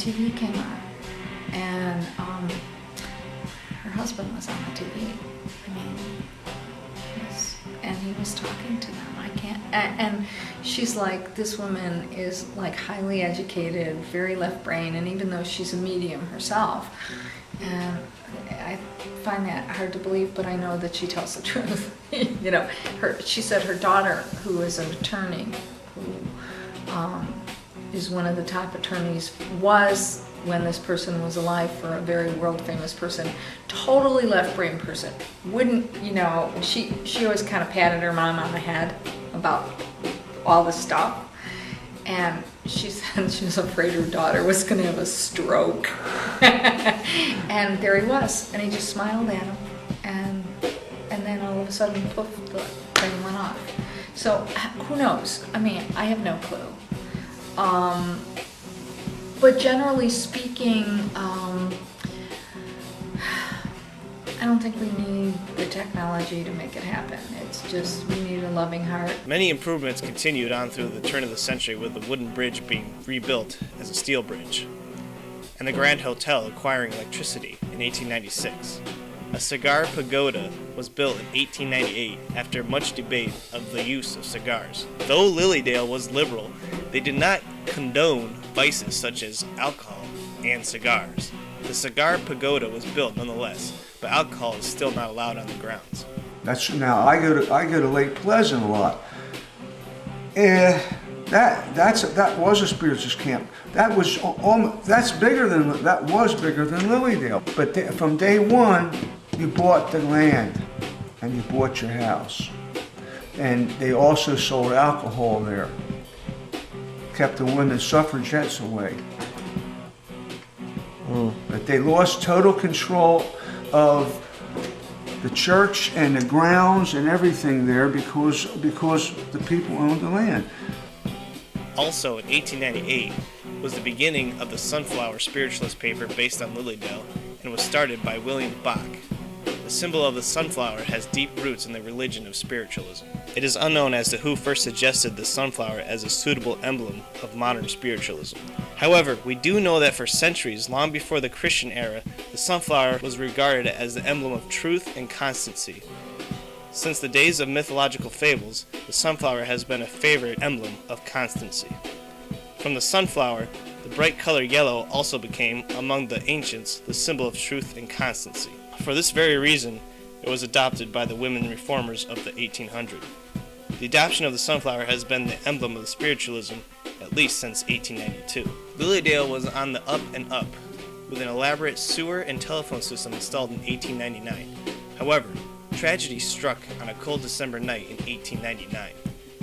TV came on, and her husband was on the TV. I mean, and he was talking to them. I can't, and she's like, this woman is like highly educated, very left brain, and even though she's a medium herself, and I find that hard to believe, but I know that she tells the truth. You know, she said her daughter, who is an attorney, who is one of the top attorneys, was, when this person was alive, for a very world famous person, totally left brain person. Wouldn't, you know, she always kind of patted her mom on the head about all this stuff. And she said she was afraid her daughter was going to have a stroke. And there he was, and he just smiled at him. And then all of a sudden, poof, the thing went off. So who knows? I mean, I have no clue. But generally speaking, I don't think we need the technology to make it happen. It's just, we need a loving heart. Many improvements continued on through the turn of the century, with the wooden bridge being rebuilt as a steel bridge, and the Grand Hotel acquiring electricity in 1896. A cigar pagoda was built in 1898 after much debate of the use of cigars. Though Lilydale was liberal, they did not condone vices such as alcohol and cigars. The cigar pagoda was built nonetheless, but alcohol is still not allowed on the grounds. Now I go to Lake Pleasant a lot. That was a spiritualist camp. That was bigger than Lilydale. But from day one, you bought the land and you bought your house, and they also sold alcohol there. Kept the women suffragettes away. But they lost total control of the church and the grounds and everything there because the people owned the land. Also in 1898 was the beginning of the Sunflower spiritualist paper based on Lilydale, and was started by William Bach. The symbol of the sunflower has deep roots in the religion of spiritualism. It is unknown as to who first suggested the sunflower as a suitable emblem of modern spiritualism. However, we do know that for centuries, long before the Christian era, the sunflower was regarded as the emblem of truth and constancy. Since the days of mythological fables, the sunflower has been a favorite emblem of constancy. From the sunflower, the bright color yellow also became, among the ancients, the symbol of truth and constancy. For this very reason, it was adopted by the women reformers of the 1800s. The adoption of the sunflower has been the emblem of spiritualism at least since 1892. Lilydale was on the up and up, with an elaborate sewer and telephone system installed in 1899. However, tragedy struck on a cold December night in 1899.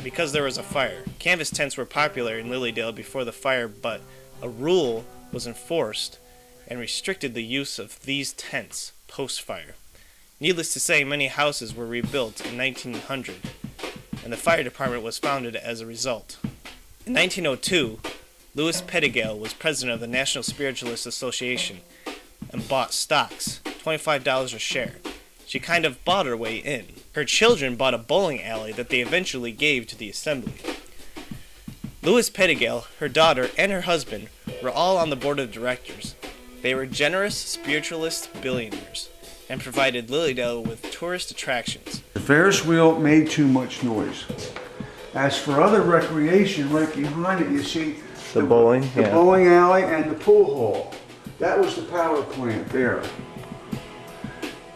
Because there was a fire, canvas tents were popular in Lilydale before the fire, but a rule was enforced and restricted the use of these tents post-fire. Needless to say, many houses were rebuilt in 1900, and the fire department was founded as a result. In 1902, Louis Pettigale was president of the National Spiritualist Association and bought stocks, $25 a share. She kind of bought her way in. Her children bought a bowling alley that they eventually gave to the assembly. Louis Pettigale, her daughter, and her husband were all on the board of directors. They were generous spiritualist billionaires and provided Lilydale with tourist attractions. The Ferris wheel made too much noise. As for other recreation, right behind it, you see The bowling alley and the pool hall. That was the power plant there.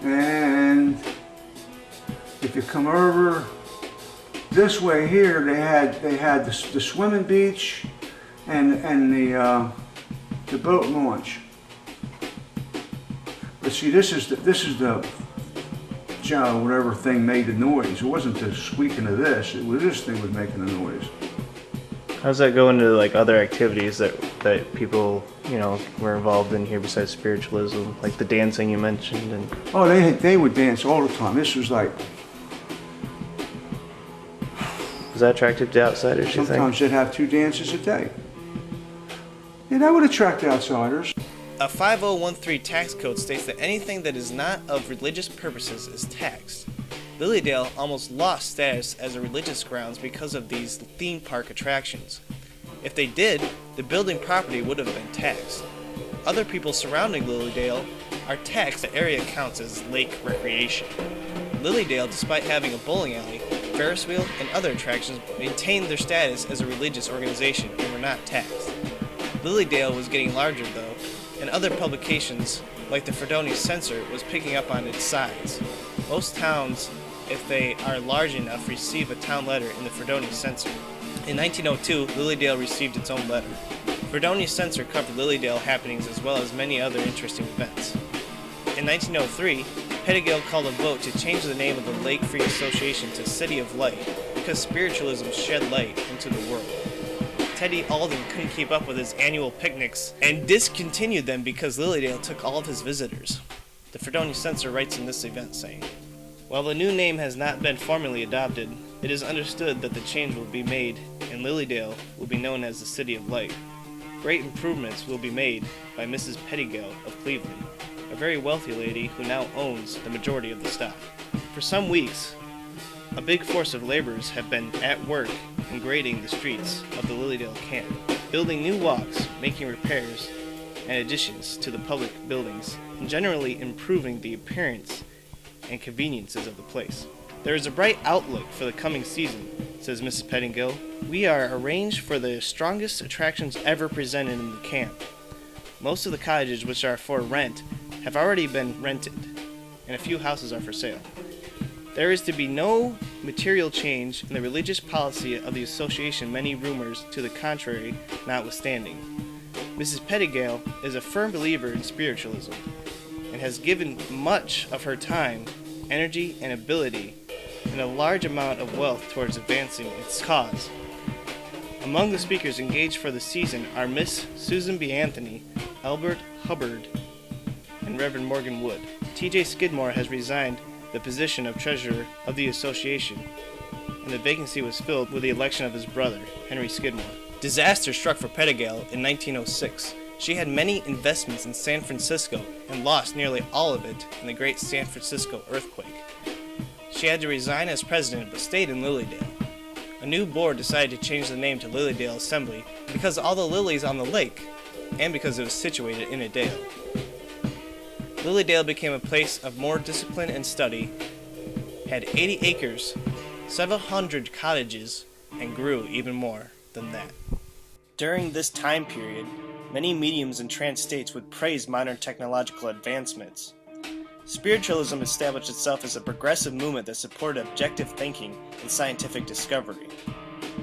And if you come over this way here, they had the swimming beach and the boat launch. But see, this is the whatever thing made the noise. It wasn't the squeaking of this. It was this thing was making the noise. How does that go into like other activities that people, you know, were involved in here besides spiritualism, like the dancing you mentioned? And oh, they would dance all the time. This was like, was that attractive to outsiders, you think? sometimes they'd have 2 dances a day. Yeah, that would attract outsiders. A 5013 tax code states that anything that is not of religious purposes is taxed. Lilydale almost lost status as a religious grounds because of these theme park attractions. If they did, the building property would have been taxed. Other people surrounding Lilydale are taxed. The area counts as lake recreation. Lilydale, despite having a bowling alley, Ferris wheel, and other attractions, maintained their status as a religious organization and were not taxed. Lilydale was getting larger though, and other publications like the Fredonia Censor was picking up on its size. Most towns, if they are large enough, receive a town letter in the Fredonia Censor. In 1902, Lilydale received its own letter. Fredonia Censor covered Lilydale happenings as well as many other interesting events. In 1903, Pettigill called a vote to change the name of the Lake Free Association to City of Light because spiritualism shed light into the world. Teddy Alden couldn't keep up with his annual picnics and discontinued them because Lilydale took all of his visitors. The Fredonia Censor writes in this event saying, "While the new name has not been formally adopted, it is understood that the change will be made and Lilydale will be known as the City of Light. Great improvements will be made by Mrs. Pettigill of Cleveland, a very wealthy lady who now owns the majority of the stock. For some weeks, a big force of laborers have been at work in grading the streets of the Lilydale camp, building new walks, making repairs and additions to the public buildings, and generally improving the appearance and conveniences of the place. There is a bright outlook for the coming season," says Mrs. Pettigill. "We are arranged for the strongest attractions ever presented in the camp. Most of the cottages which are for rent have already been rented, and a few houses are for sale. There is to be no material change in the religious policy of the association, many rumors to the contrary notwithstanding. Mrs. Pettigill is a firm believer in spiritualism, and has given much of her time, energy, and ability, and a large amount of wealth towards advancing its cause. Among the speakers engaged for the season are Miss Susan B. Anthony, Albert Hubbard, and Reverend Morgan Wood. T.J. Skidmore has resigned the position of treasurer of the association, and the vacancy was filled with the election of his brother, Henry Skidmore." Disaster struck for Pettigill in 1906. She had many investments in San Francisco and lost nearly all of it in the Great San Francisco earthquake. She had to resign as president but stayed in Lilydale. A new board decided to change the name to Lilydale Assembly because of all the lilies on the lake and because it was situated in a dale. Lilydale became a place of more discipline and study, had 80 acres, several hundred cottages, and grew even more than that. During this time period, many mediums in trance states would praise modern technological advancements. Spiritualism established itself as a progressive movement that supported objective thinking and scientific discovery.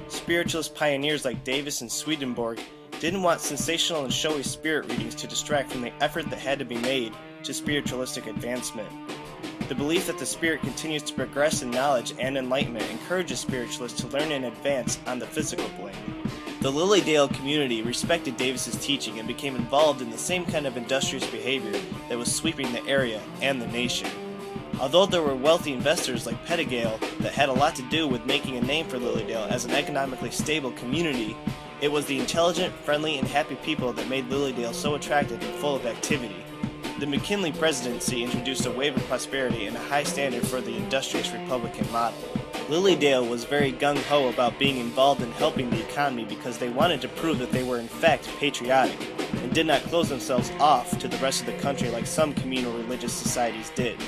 Spiritualist pioneers like Davis and Swedenborg didn't want sensational and showy spirit readings to distract from the effort that had to be made to spiritualistic advancement. The belief that the spirit continues to progress in knowledge and enlightenment encourages spiritualists to learn and advance on the physical plane. The Lilydale community respected Davis's teaching and became involved in the same kind of industrious behavior that was sweeping the area and the nation. Although there were wealthy investors like Pettigill that had a lot to do with making a name for Lilydale as an economically stable community, it was the intelligent, friendly, and happy people that made Lilydale so attractive and full of activity. The McKinley presidency introduced a wave of prosperity and a high standard for the industrious Republican model. Lilydale was very gung-ho about being involved in helping the economy because they wanted to prove that they were in fact patriotic and did not close themselves off to the rest of the country like some communal religious societies did.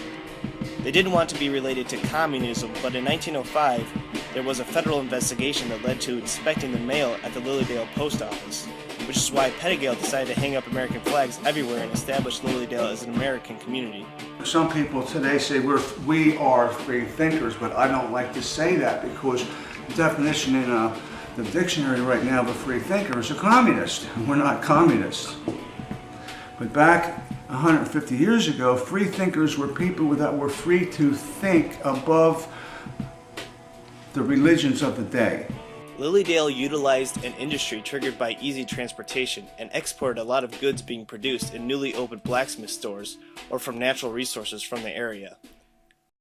They didn't want to be related to communism, but in 1905 there was a federal investigation that led to inspecting the mail at the Lilydale post office, which is why Pettigill decided to hang up American flags everywhere and establish Lilydale as an American community. Some people today say we are free thinkers, but I don't like to say that because the definition in the dictionary right now of a free thinker is a communist. We're not communists. But back 150 years ago, free thinkers were people that were free to think above the religions of the day. Lilydale utilized an industry triggered by easy transportation and exported a lot of goods being produced in newly opened blacksmith stores or from natural resources from the area.